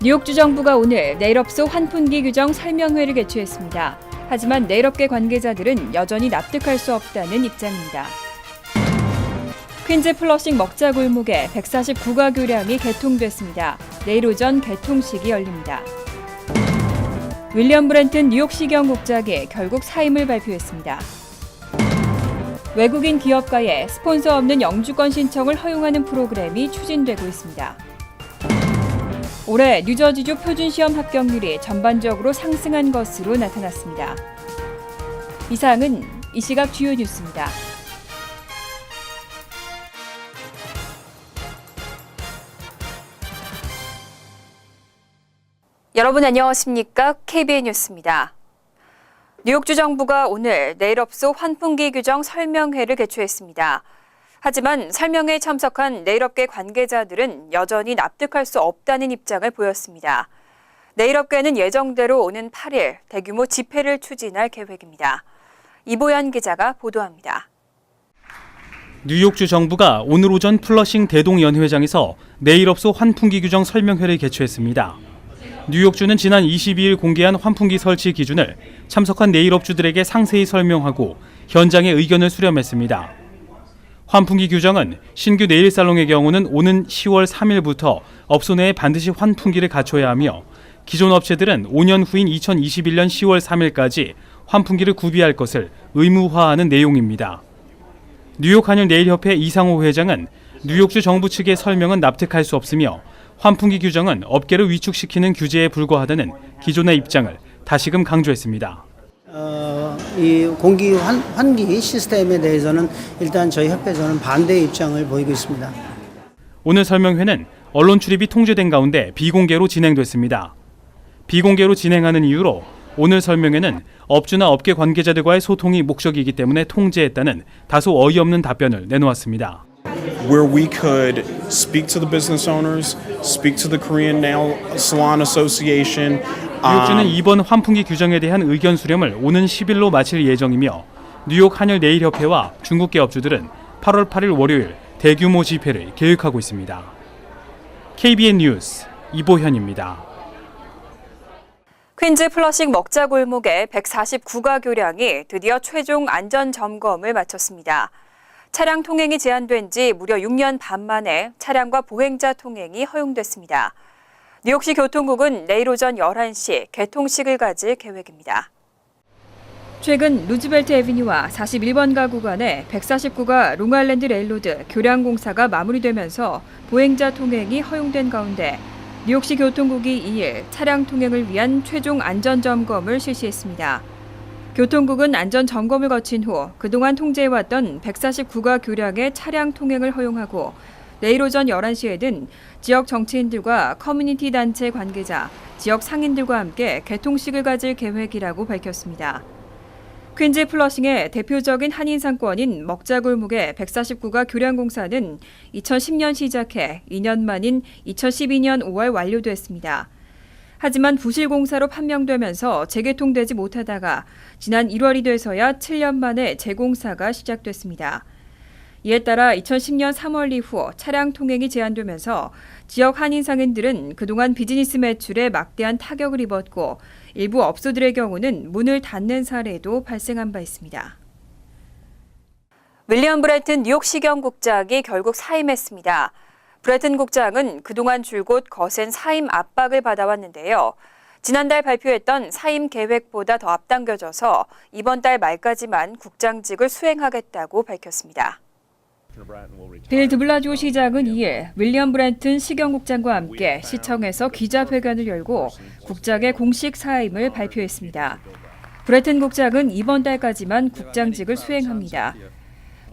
뉴욕주 정부가 오늘 네일업소 환풍기 규정 설명회를 개최했습니다. 하지만 네일업계 관계자들은 여전히 납득할 수 없다는 입장입니다. 퀸즈 플러싱 먹자 골목에 149가 교량이 개통됐습니다. 내일 오전 개통식이 열립니다. 윌리엄 브랜튼 뉴욕시경 국장이 결국 사임을 발표했습니다. 외국인 기업가의 스폰서 없는 영주권 신청을 허용하는 프로그램이 추진되고 있습니다. 올해 뉴저지주 표준시험 합격률이 전반적으로 상승한 것으로 나타났습니다. 이상은 이 시각 주요 뉴스입니다. 여러분 안녕하십니까? KBN 뉴스입니다. 뉴욕주 정부가 오늘 네일업소 환풍기 규정 설명회를 개최했습니다. 하지만 설명회에 참석한 네일업계 관계자들은 여전히 납득할 수 없다는 입장을 보였습니다. 네일업계는 예정대로 오는 8일 대규모 집회를 추진할 계획입니다. 이보연 기자가 보도합니다. 뉴욕주 정부가 오늘 오전 플러싱 대동연회장에서 네일업소 환풍기 규정 설명회를 개최했습니다. 뉴욕주는 지난 22일 공개한 환풍기 설치 기준을 참석한 네일업주들에게 상세히 설명하고 현장의 의견을 수렴했습니다. 환풍기 규정은 신규 네일살롱의 경우는 오는 10월 3일부터 업소 내에 반드시 환풍기를 갖춰야 하며 기존 업체들은 5년 후인 2021년 10월 3일까지 환풍기를 구비할 것을 의무화하는 내용입니다. 뉴욕 한일 네일협회 이상호 회장은 뉴욕주 정부 측의 설명은 납득할 수 없으며 환풍기 규정은 업계를 위축시키는 규제에 불과하다는 기존의 입장을 다시금 강조했습니다. 이 공기 환기 시스템에 대해서는 일단 저희 협회에서는 반대 입장을 보이고 있습니다. 오늘 설명회는 언론 출입이 통제된 가운데 비공개로 진행됐습니다. 비공개로 진행하는 이유로 오늘 설명회는 업주나 업계 관계자들과의 소통이 목적이기 때문에 통제했다는 다소 어이없는 답변을 내놓았습니다. Where we could speak to the business owners, speak to the Korean Nail Salon Association. 뉴욕주는 이번 환풍기 규정에 대한 의견 수렴을 오는 10일로 마칠 예정이며 뉴욕 한일 네일협회와 중국계 업주들은 8월 8일 월요일 대규모 집회를 계획하고 있습니다. KBN 뉴스 이보현입니다. 퀸즈 플러싱 먹자 골목의 149가 교량이 드디어 최종 안전 점검을 마쳤습니다. 차량 통행이 제한된 지 무려 6년 반 만에 차량과 보행자 통행이 허용됐습니다. 뉴욕시 교통국은 내일 오전 11시 개통식을 가질 계획입니다. 최근 루즈벨트 애비뉴와 41번가 구간에 149가 롱아일랜드 레일로드 교량 공사가 마무리되면서 보행자 통행이 허용된 가운데 뉴욕시 교통국이 2일 차량 통행을 위한 최종 안전점검을 실시했습니다. 교통국은 안전점검을 거친 후 그동안 통제해왔던 149가 교량의 차량 통행을 허용하고 내일 오전 11시에는 지역 정치인들과 커뮤니티 단체 관계자, 지역 상인들과 함께 개통식을 가질 계획이라고 밝혔습니다. 퀸즈 플러싱의 대표적인 한인 상권인 먹자골목의 149가 교량 공사는 2010년 시작해 2년 만인 2012년 5월 완료됐습니다. 하지만 부실 공사로 판명되면서 재개통되지 못하다가 지난 1월이 돼서야 7년 만에 재공사가 시작됐습니다. 이에 따라 2010년 3월 이후 차량 통행이 제한되면서 지역 한인 상인들은 그동안 비즈니스 매출에 막대한 타격을 입었고 일부 업소들의 경우는 문을 닫는 사례도 발생한 바 있습니다. 윌리엄 브랜튼 뉴욕시경 국장이 결국 사임했습니다. 브랜튼 국장은 그동안 줄곧 거센 사임 압박을 받아왔는데요. 지난달 발표했던 사임 계획보다 더 앞당겨져서 이번 달 말까지만 국장직을 수행하겠다고 밝혔습니다. 빌 드블라지오 시장은 2일 윌리엄 브랜튼 시경국장과 함께 시청에서 기자회견을 열고 국장의 공식 사임을 발표했습니다. 브랜튼 국장은 이번 달까지만 국장직을 수행합니다.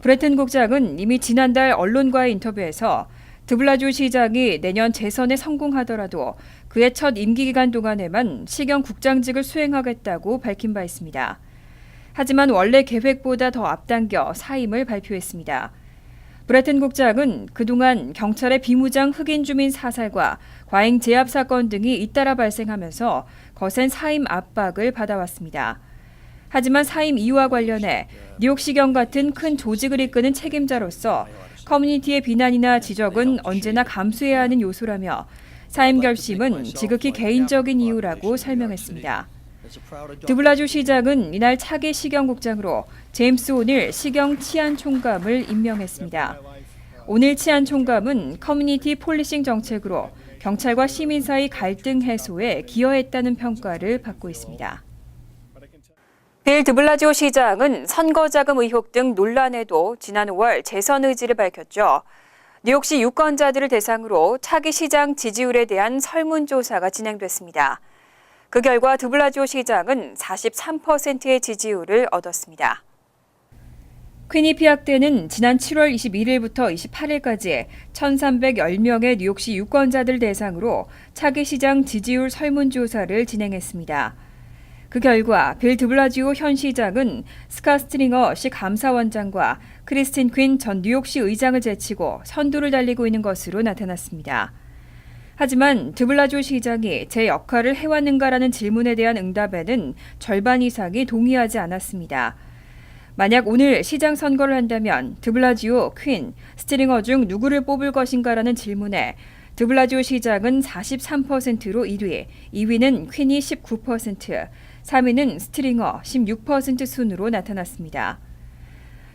브랜튼 국장은 이미 지난달 언론과의 인터뷰에서 드블라지오 시장이 내년 재선에 성공하더라도 그의 첫 임기 기간 동안에만 시경 국장직을 수행하겠다고 밝힌 바 있습니다. 하지만 원래 계획보다 더 앞당겨 사임을 발표했습니다. 브랜튼 국장은 그동안 경찰의 비무장 흑인 주민 사살과 과잉 제압 사건 등이 잇따라 발생하면서 거센 사임 압박을 받아왔습니다. 하지만 사임 이유와 관련해 뉴욕시경 같은 큰 조직을 이끄는 책임자로서 커뮤니티의 비난이나 지적은 언제나 감수해야 하는 요소라며 사임 결심은 지극히 개인적인 이유라고 설명했습니다. 드블라주 시장은 이날 차기 시경국장으로 제임스 오닐 시경 치안 총감을 임명했습니다. 오닐 치안 총감은 커뮤니티 폴리싱 정책으로 경찰과 시민 사이 갈등 해소에 기여했다는 평가를 받고 있습니다. 빌 드블라지오 시장은 선거자금 의혹 등 논란에도 지난 5월 재선 의지를 밝혔죠. 뉴욕시 유권자들을 대상으로 차기 시장 지지율에 대한 설문조사가 진행됐습니다. 그 결과 드블라지오 시장은 43%의 지지율을 얻었습니다. 퀴니피악 대는 지난 7월 21일부터 28일까지 1,310명의 뉴욕시 유권자들 대상으로 차기 시장 지지율 설문조사를 진행했습니다. 그 결과 빌 드블라지오 현 시장은 스캇 스트링어 시 감사원장과 크리스틴 퀸 전 뉴욕시 의장을 제치고 선두를 달리고 있는 것으로 나타났습니다. 하지만 드블라지오 시장이 제 역할을 해왔는가라는 질문에 대한 응답에는 절반 이상이 동의하지 않았습니다. 만약 오늘 시장 선거를 한다면 드블라지오, 퀸, 스트링어 중 누구를 뽑을 것인가라는 질문에 드블라지오 시장은 43%로 1위, 2위는 퀸이 19%, 3위는 스트링어 16% 순으로 나타났습니다.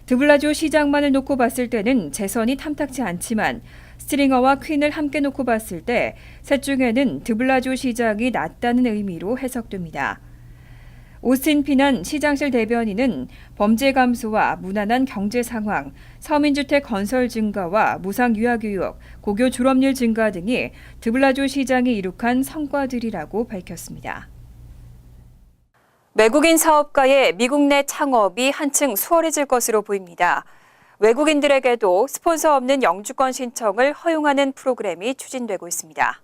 드블라지오 시장만을 놓고 봤을 때는 재선이 탐탁치 않지만 스트링어와 퀸을 함께 놓고 봤을 때 셋 중에는 드블라지오 시장이 낫다는 의미로 해석됩니다. 오스틴 피난 시장실 대변인은 범죄 감소와 무난한 경제 상황, 서민주택 건설 증가와 무상 유아교육, 고교 졸업률 증가 등이 드블라지오 시장이 이룩한 성과들이라고 밝혔습니다. 외국인 사업가의 미국 내 창업이 한층 수월해질 것으로 보입니다. 외국인들에게도 스폰서 없는 영주권 신청을 허용하는 프로그램이 추진되고 있습니다.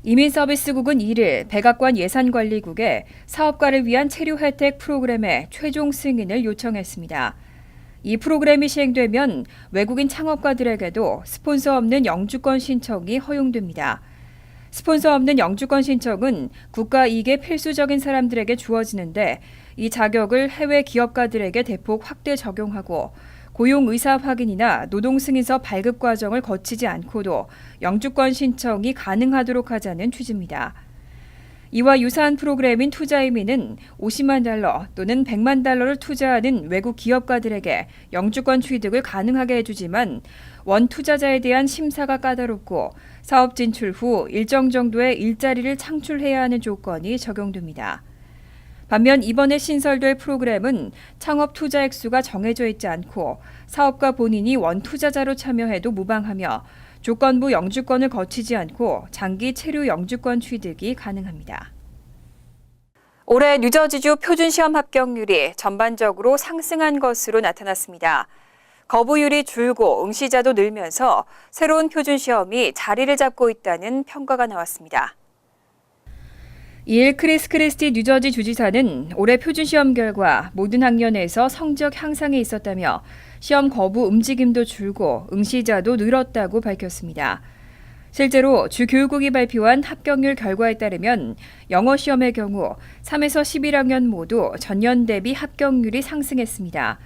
이민서비스국은 1일 백악관 예산관리국에 사업가를 위한 체류 혜택 프로그램의 최종 승인을 요청했습니다. 이 프로그램이 시행되면 외국인 창업가들에게도 스폰서 없는 영주권 신청이 허용됩니다. 스폰서 없는 영주권 신청은 국가 이익에 필수적인 사람들에게 주어지는데 이 자격을 해외 기업가들에게 대폭 확대 적용하고 고용 의사 확인이나 노동 승인서 발급 과정을 거치지 않고도 영주권 신청이 가능하도록 하자는 취지입니다. 이와 유사한 프로그램인 투자이민은 $50만 또는 $100만 투자하는 외국 기업가들에게 영주권 취득을 가능하게 해주지만 원 투자자에 대한 심사가 까다롭고 사업 진출 후 일정 정도의 일자리를 창출해야 하는 조건이 적용됩니다. 반면 이번에 신설될 프로그램은 창업 투자 액수가 정해져 있지 않고 사업가 본인이 원 투자자로 참여해도 무방하며 조건부 영주권을 거치지 않고 장기 체류 영주권 취득이 가능합니다. 올해 뉴저지주 표준시험 합격률이 전반적으로 상승한 것으로 나타났습니다. 거부율이 줄고 응시자도 늘면서 새로운 표준시험이 자리를 잡고 있다는 평가가 나왔습니다. 이일 크리스 크리스티 뉴저지 주지사는 올해 표준시험 결과 모든 학년에서 성적 향상이 있었다며 시험 거부 움직임도 줄고 응시자도 늘었다고 밝혔습니다. 실제로 주 교육국이 발표한 합격률 결과에 따르면 영어 시험의 경우 3에서 11학년 모두 전년 대비 합격률이 상승했습니다.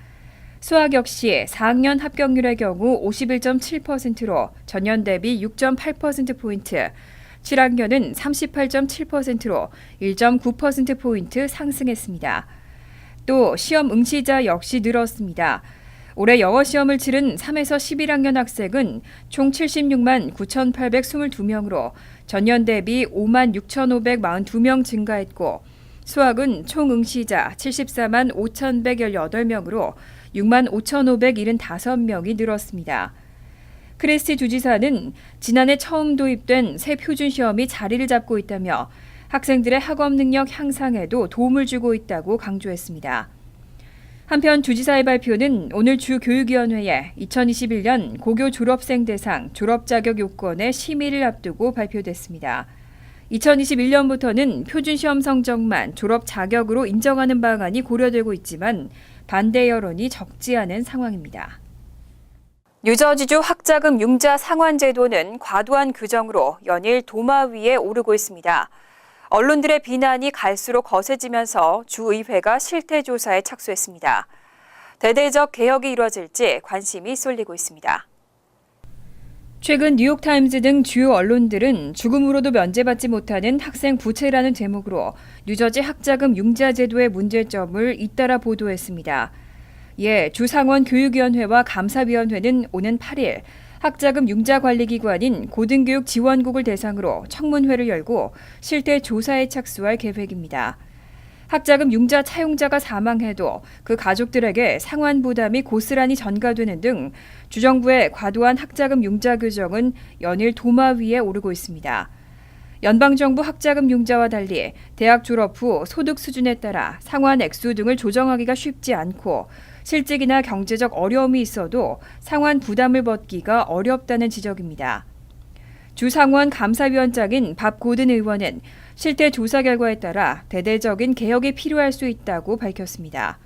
수학 역시 4학년 합격률의 경우 51.7%로 전년 대비 6.8%포인트, 7학년은 38.7%로 1.9%포인트 상승했습니다. 또 시험 응시자 역시 늘었습니다. 올해 영어 시험을 치른 3에서 11학년 학생은 총 76만 9,822명으로 전년 대비 5만 6,542명 증가했고 수학은 총 응시자 74만 5,118명으로 6만 5,575명이 늘었습니다. 크리스티 주지사는 지난해 처음 도입된 새 표준시험이 자리를 잡고 있다며 학생들의 학업 능력 향상에도 도움을 주고 있다고 강조했습니다. 한편 주지사의 발표는 오늘 주교육위원회에 2021년 고교 졸업생 대상 졸업자격 요건의 심의를 앞두고 발표됐습니다. 2021년부터는 표준시험 성적만 졸업 자격으로 인정하는 방안이 고려되고 있지만 반대 여론이 적지 않은 상황입니다. 뉴저지주 학자금 융자 상환 제도는 과도한 규정으로 연일 도마 위에 오르고 있습니다. 언론들의 비난이 갈수록 거세지면서 주의회가 실태 조사에 착수했습니다. 대대적 개혁이 이루어질지 관심이 쏠리고 있습니다. 최근 뉴욕타임즈 등 주요 언론들은 죽음으로도 면제받지 못하는 학생 부채라는 제목으로 뉴저지 학자금 융자 제도의 문제점을 잇따라 보도했습니다. 이에 주상원 교육위원회와 감사위원회는 오는 8일 학자금 융자 관리기관인 고등교육지원국을 대상으로 청문회를 열고 실태 조사에 착수할 계획입니다. 학자금 융자 차용자가 사망해도 그 가족들에게 상환 부담이 고스란히 전가되는 등 주정부의 과도한 학자금 융자 규정은 연일 도마 위에 오르고 있습니다. 연방정부 학자금 융자와 달리 대학 졸업 후 소득 수준에 따라 상환 액수 등을 조정하기가 쉽지 않고 실직이나 경제적 어려움이 있어도 상환 부담을 벗기가 어렵다는 지적입니다. 주상원 감사위원장인 밥 고든 의원은 실태 조사 결과에 따라 대대적인 개혁이 필요할 수 있다고 밝혔습니다.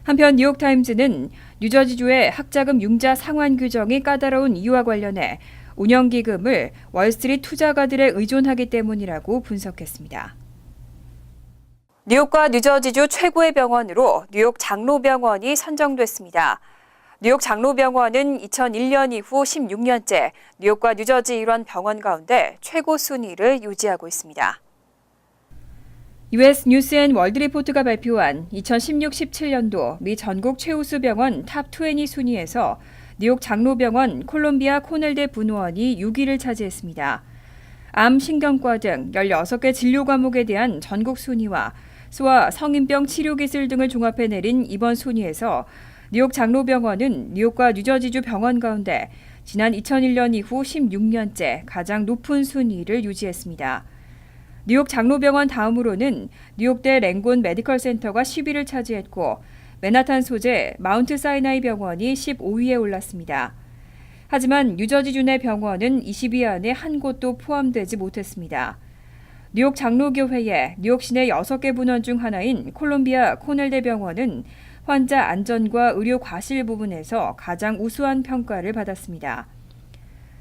한편 뉴욕타임즈는 뉴저지주의 학자금 융자 상환 규정이 까다로운 이유와 관련해 운영기금을 월스트리트 투자가들에 의존하기 때문이라고 분석했습니다. 뉴욕과 뉴저지주 최고의 병원으로 뉴욕 장로병원이 선정됐습니다. 뉴욕 장로병원은 2001년 이후 16년째 뉴욕과 뉴저지 일원 병원 가운데 최고 순위를 유지하고 있습니다. US 뉴스 앤 월드 리포트가 발표한 2016-17년도 미 전국 최우수 병원 탑20 순위에서 뉴욕 장로병원 콜롬비아 코넬대 분원이 6위를 차지했습니다. 암, 신경과 등 16개 진료 과목에 대한 전국 순위와 소아, 성인병 치료 기술 등을 종합해 내린 이번 순위에서 뉴욕 장로병원은 뉴욕과 뉴저지주 병원 가운데 지난 2001년 이후 16년째 가장 높은 순위를 유지했습니다. 뉴욕 장로병원 다음으로는 뉴욕대 랭곤 메디컬 센터가 10위를 차지했고 맨하탄 소재 마운트 사이나이 병원이 15위에 올랐습니다. 하지만 뉴저지주 내 병원은 20위 안에 한 곳도 포함되지 못했습니다. 뉴욕 장로교회의 뉴욕 시내 6개 분원 중 하나인 콜롬비아 코넬대 병원은 환자 안전과 의료 과실 부분에서 가장 우수한 평가를 받았습니다.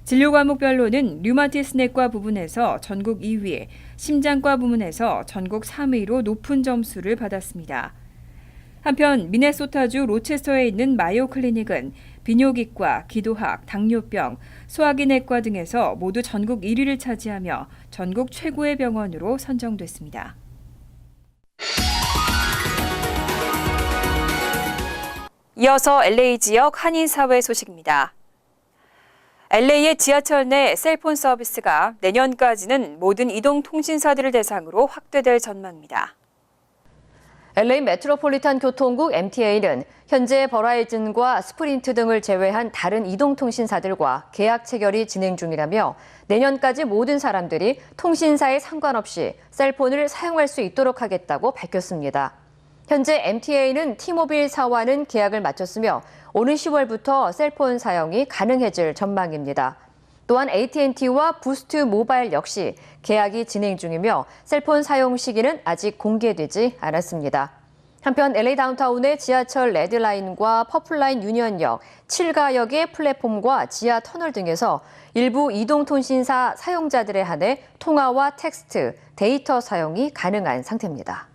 진료 과목별로는 류마티스 내과 부분에서 전국 2위, 심장과 부문에서 전국 3위로 높은 점수를 받았습니다. 한편 미네소타주 로체스터에 있는 마요 클리닉은 비뇨기과, 기도학, 당뇨병, 소화기 내과 등에서 모두 전국 1위를 차지하며 전국 최고의 병원으로 선정됐습니다. 이어서 LA 지역 한인사회 소식입니다. LA의 지하철 내 셀폰 서비스가 내년까지는 모든 이동통신사들을 대상으로 확대될 전망입니다. LA 메트로폴리탄 교통국 MTA는 현재 버라이즌과 스프린트 등을 제외한 다른 이동통신사들과 계약 체결이 진행 중이라며 내년까지 모든 사람들이 통신사에 상관없이 셀폰을 사용할 수 있도록 하겠다고 밝혔습니다. 현재 MTA는 티모빌사와는 계약을 마쳤으며 오는 10월부터 셀폰 사용이 가능해질 전망입니다. 또한 AT&T와 부스트 모바일 역시 계약이 진행 중이며 셀폰 사용 시기는 아직 공개되지 않았습니다. 한편 LA 다운타운의 지하철 레드라인과 퍼플라인 유니언역, 7가역의 플랫폼과 지하 터널 등에서 일부 이동통신사 사용자들에 한해 통화와 텍스트, 데이터 사용이 가능한 상태입니다.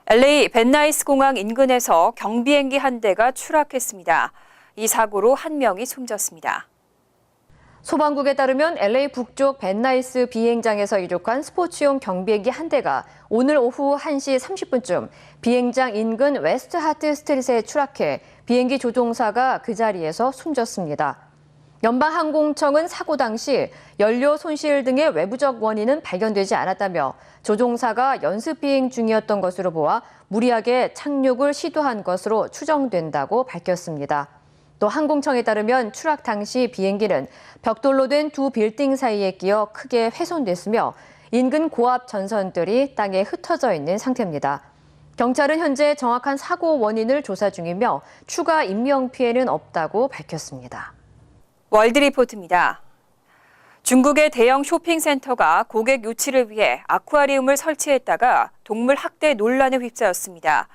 LA 벤나이스 공항 인근에서 경비행기 한 대가 추락했습니다. 이 사고로 한 명이 숨졌습니다. 소방국에 따르면 LA 북쪽 벤나이스 비행장에서 이륙한 스포츠용 경비행기 한 대가 오늘 오후 1시 30분쯤 비행장 인근 웨스트 하트 스트릿에 추락해 비행기 조종사가 그 자리에서 숨졌습니다. 연방항공청은 사고 당시 연료 손실 등의 외부적 원인은 발견되지 않았다며 조종사가 연습 비행 중이었던 것으로 보아 무리하게 착륙을 시도한 것으로 추정된다고 밝혔습니다. 또 항공청에 따르면 추락 당시 비행기는 벽돌로 된 두 빌딩 사이에 끼어 크게 훼손됐으며 인근 고압 전선들이 땅에 흩어져 있는 상태입니다. 경찰은 현재 정확한 사고 원인을 조사 중이며 추가 인명 피해는 없다고 밝혔습니다. 월드리포트입니다. 중국의 대형 쇼핑센터가 고객 유치를 위해 아쿠아리움을 설치했다가 동물 학대 논란에 휩싸였습니다.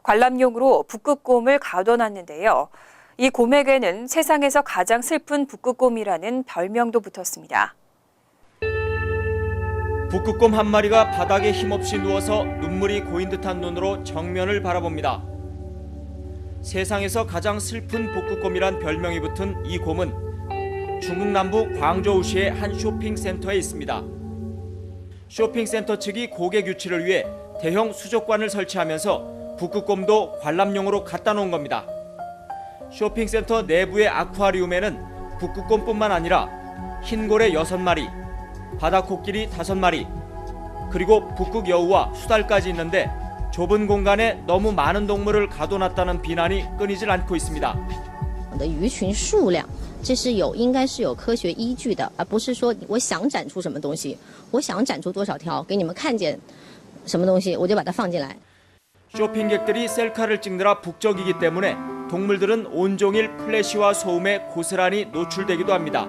관람용으로 북극곰을 가둬놨는데요. 이 곰에게는 세상에서 가장 슬픈 북극곰이라는 별명도 붙었습니다. 북극곰 한 마리가 바닥에 힘없이 누워서 눈물이 고인 듯한 눈으로 정면을 바라봅니다. 세상에서 가장 슬픈 북극곰이란 별명이 붙은 이 곰은 중국 남부 광저우시의 한 쇼핑센터에 있습니다. 쇼핑센터 측이 고객 유치를 위해 대형 수족관을 설치하면서 북극곰도 관람용으로 갖다 놓은 겁니다. 쇼핑센터 내부의 아쿠아리움에는 북극곰뿐만 아니라 흰고래 6마리, 바다코끼리 5마리, 그리고 북극여우와 수달까지 있는데 좁은 공간에 너무 많은 동물을 가둬놨다는 비난이 끊이질 않고 있습니다. 鱼群数量，这是应该是有科学依据的，而不是说我想展出什么东西，我想展出多少条给你们看见什么东西，我就把它放进来。 쇼핑객들이 셀카를 찍느라 북적이기 때문에 동물들은 온종일 플래시와 소음에 고스란히 노출되기도 합니다.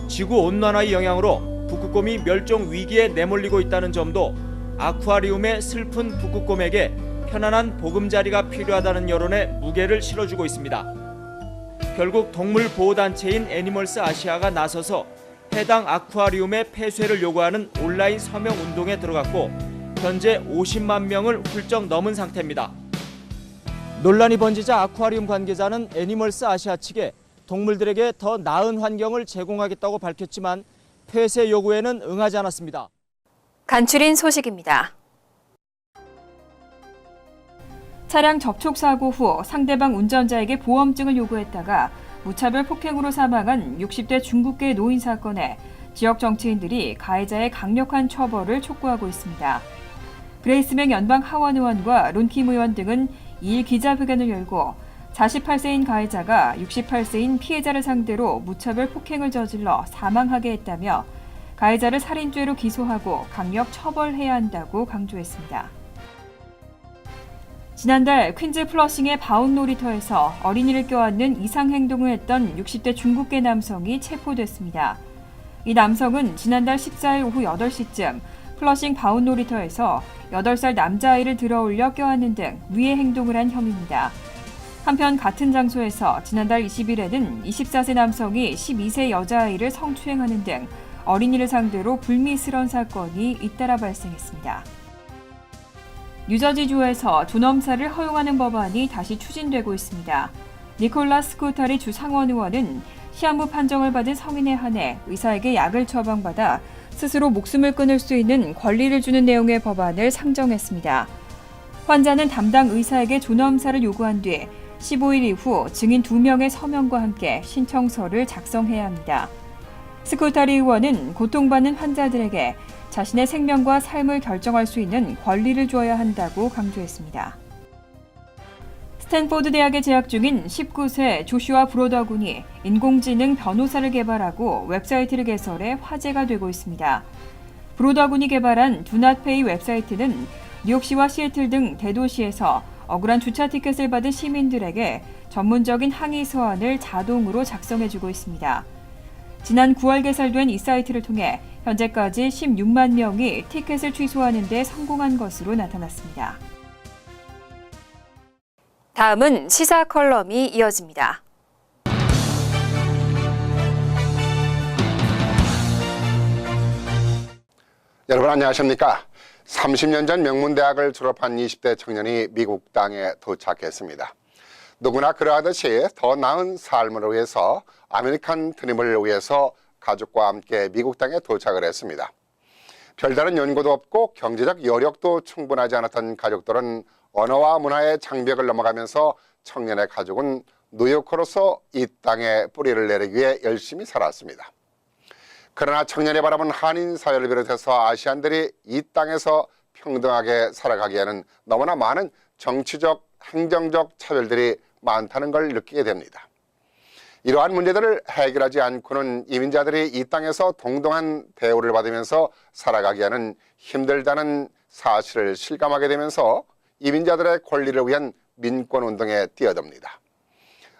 지구온난화의 영향으로 북극곰이 멸종 위기에 내몰리고 있다는 점도 아쿠아리움의 슬픈 북극곰에게 편안한 보금자리가 필요하다는 여론에 무게를 실어주고 있습니다. 결국 동물보호단체인 애니멀스 아시아가 나서서 해당 아쿠아리움의 폐쇄를 요구하는 온라인 서명 운동에 들어갔고 현재 50만 명을 훌쩍 넘은 상태입니다. 논란이 번지자 아쿠아리움 관계자는 애니멀스 아시아 측에 동물들에게 더 나은 환경을 제공하겠다고 밝혔지만 폐쇄 요구에는 응하지 않았습니다. 간추린 소식입니다. 차량 접촉 사고 후 상대방 운전자에게 보험증을 요구했다가 무차별 폭행으로 사망한 60대 중국계 노인 사건에 지역 정치인들이 가해자의 강력한 처벌을 촉구하고 있습니다. 그레이스맹 연방 하원 의원과 론킴 의원 등은 2일 기자회견을 열고 48세인 가해자가 68세인 피해자를 상대로 무차별 폭행을 저질러 사망하게 했다며 가해자를 살인죄로 기소하고 강력 처벌해야 한다고 강조했습니다. 지난달 퀸즈 플러싱의 바운 놀이터에서 어린이를 껴안는 이상 행동을 했던 60대 중국계 남성이 체포됐습니다. 이 남성은 지난달 14일 오후 8시쯤 플러싱 바운 놀이터에서 8살 남자아이를 들어올려 껴안는 등 위해 행동을 한 혐의입니다. 한편 같은 장소에서 지난달 20일에는 24세 남성이 12세 여자아이를 성추행하는 등 어린이를 상대로 불미스러운 사건이 잇따라 발생했습니다. 뉴저지주에서 존엄사를 허용하는 법안이 다시 추진되고 있습니다. 니콜라 스코타리 주 상원 의원은 시한부 판정을 받은 성인에 한해 의사에게 약을 처방받아 스스로 목숨을 끊을 수 있는 권리를 주는 내용의 법안을 상정했습니다. 환자는 담당 의사에게 존엄사를 요구한 뒤 15일 이후 증인 2명의 서명과 함께 신청서를 작성해야 합니다. 스코타리 의원은 고통받는 환자들에게 자신의 생명과 삶을 결정할 수 있는 권리를 줘야 한다고 강조했습니다. 스탠포드 대학에 재학 중인 19세 조슈아 브로더 군이 인공지능 변호사를 개발하고 웹사이트를 개설해 화제가 되고 있습니다. 브로더 군이 개발한 두낫페이 웹사이트는 뉴욕시와 시애틀 등 대도시에서 억울한 주차 티켓을 받은 시민들에게 전문적인 항의 서한을 자동으로 작성해주고 있습니다. 지난 9월 개설된 이 사이트를 통해 현재까지 16만 명이 티켓을 취소하는 데 성공한 것으로 나타났습니다. 다음은 시사 컬럼이 이어집니다. 여러분 안녕하십니까? 30년 전 명문대학을 졸업한 20대 청년이 미국 땅에 도착했습니다. 누구나 그러하듯이 더 나은 삶을 위해서 아메리칸 드림을 위해서 가족과 함께 미국 땅에 도착을 했습니다. 별다른 연고도 없고 경제적 여력도 충분하지 않았던 가족들은 언어와 문화의 장벽을 넘어가면서 청년의 가족은 뉴요커로서 이 땅에 뿌리를 내리기 위해 열심히 살았습니다. 그러나 청년이 바라본 한인 사회를 비롯해서 아시안들이 이 땅에서 평등하게 살아가기에는 너무나 많은 정치적, 행정적 차별들이 많다는 걸 느끼게 됩니다. 이러한 문제들을 해결하지 않고는 이민자들이 이 땅에서 동등한 대우를 받으면서 살아가기에는 힘들다는 사실을 실감하게 되면서 이민자들의 권리를 위한 민권운동에 뛰어듭니다.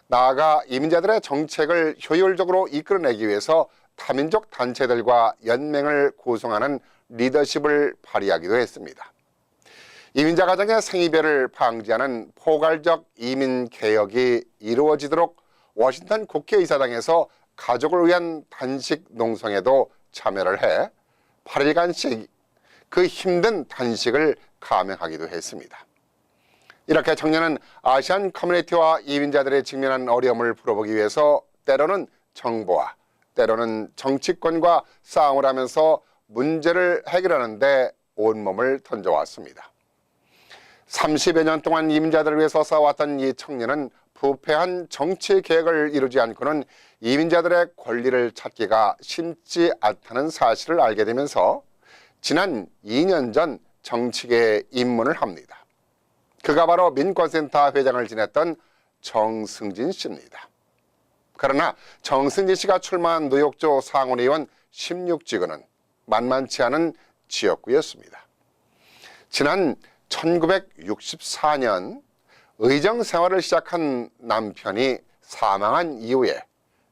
나아가 이민자들의 정책을 효율적으로 이끌어내기 위해서 타민족 단체들과 연맹을 구성하는 리더십을 발휘하기도 했습니다. 이민자 가정의 생이별을 방지하는 포괄적 이민 개혁이 이루어지도록 워싱턴 국회의사당에서 가족을 위한 단식 농성에도 참여를 해 8일간씩 그 힘든 단식을 감행하기도 했습니다. 이렇게 청년은 아시안 커뮤니티와 이민자들이 직면한 어려움을 풀어보기 위해서 때로는 정부와 때로는 정치권과 싸움을 하면서 문제를 해결하는 데 온몸을 던져왔습니다. 30여 년 동안 이민자들을 위해서 싸워왔던 이 청년은 부패한 정치 개혁을 이루지 않고는 이민자들의 권리를 찾기가 쉽지 않다는 사실을 알게 되면서 지난 2년 전 정치계에 입문을 합니다. 그가 바로 민권센터 회장을 지냈던 정승진 씨입니다. 그러나 정승진 씨가 출마한 뉴욕주 상원의원 16지구는 만만치 않은 지역구였습니다. 지난 1964년 의정 생활을 시작한 남편이 사망한 이후에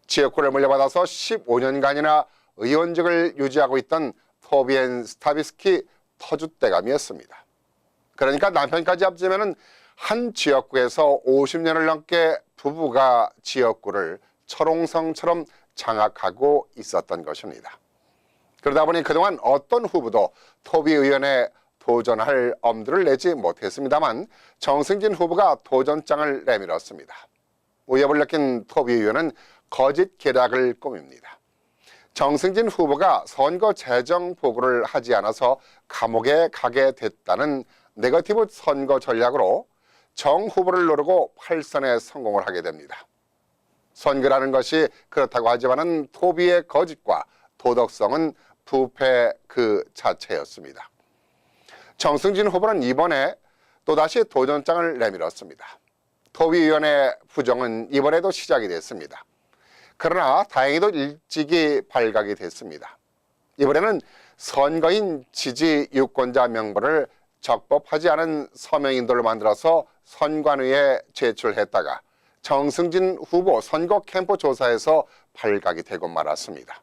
지역구를 물려받아서 15년간이나 의원직을 유지하고 있던 토비엔 스타비스키 터줏대감이었습니다. 그러니까 남편까지 합치면 한 지역구에서 50년을 넘게 부부가 지역구를 철옹성처럼 장악하고 있었던 것입니다. 그러다 보니 그동안 어떤 후보도 토비 의원에 도전할 엄두를 내지 못했습니다만 정승진 후보가 도전장을 내밀었습니다. 위협을 느낀 토비 의원은 거짓 계략을 꾸밉니다. 정승진 후보가 선거 재정 보고를 하지 않아서 감옥에 가게 됐다는 네거티브 선거 전략으로 정 후보를 노리고 팔선에 성공을 하게 됩니다. 선거라는 것이 그렇다고 하지만은 토비의 거짓과 도덕성은 부패 그 자체였습니다. 정승진 후보는 이번에 또다시 도전장을 내밀었습니다. 토비위원회 부정은 이번에도 시작이 됐습니다. 그러나 다행히도 일찍이 발각이 됐습니다. 이번에는 선거인 지지 유권자 명부를 적법하지 않은 서명인들로 만들어서 선관위에 제출했다가 정승진 후보 선거 캠프 조사에서 발각이 되고 말았습니다.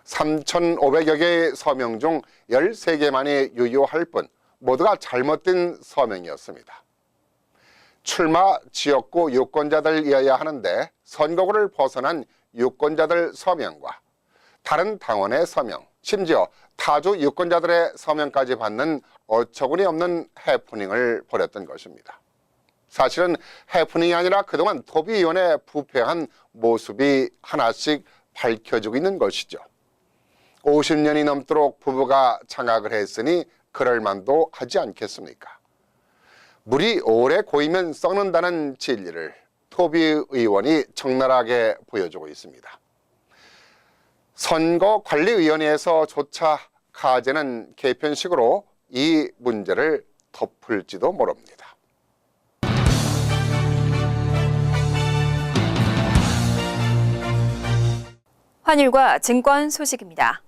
3,500여 개의 서명 중 13개만이 유효할 뿐 모두가 잘못된 서명이었습니다. 출마 지역구 유권자들이어야 하는데 선거구를 벗어난 유권자들 서명과 다른 당원의 서명, 심지어 타주 유권자들의 서명까지 받는 어처구니 없는 해프닝을 벌였던 것입니다. 사실은 해프닝이 아니라 그동안 토비위원회 부패한 모습이 하나씩 밝혀지고 있는 것이죠. 50년이 넘도록 부부가 장악을 했으니 그럴 만도 하지 않겠습니까? 물이 오래 고이면 썩는다는 진리를 토비 의원이 적나라하게 보여주고 있습니다. 선거관리위원회에서조차 가제는 개편식으로 이 문제를 덮을지도 모릅니다. 환율과 증권 소식입니다.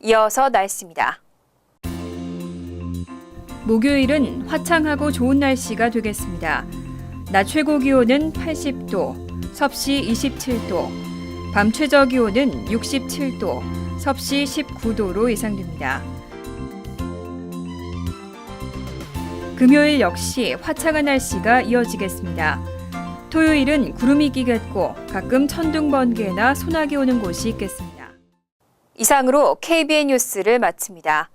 이어서 날씨입니다. 목요일은 화창하고 좋은 날씨가 되겠습니다. 낮 최고 기온은 80도, 섭씨 27도, 밤 최저 기온은 67도, 섭씨 19도로 예상됩니다. 금요일 역시 화창한 날씨가 이어지겠습니다. 토요일은 구름이 끼겠고 가끔 천둥 번개나 소나기 오는 곳이 있겠습니다. 이상으로 KBN 뉴스를 마칩니다.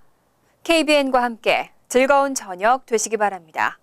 KBN과 함께 즐거운 저녁 되시기 바랍니다.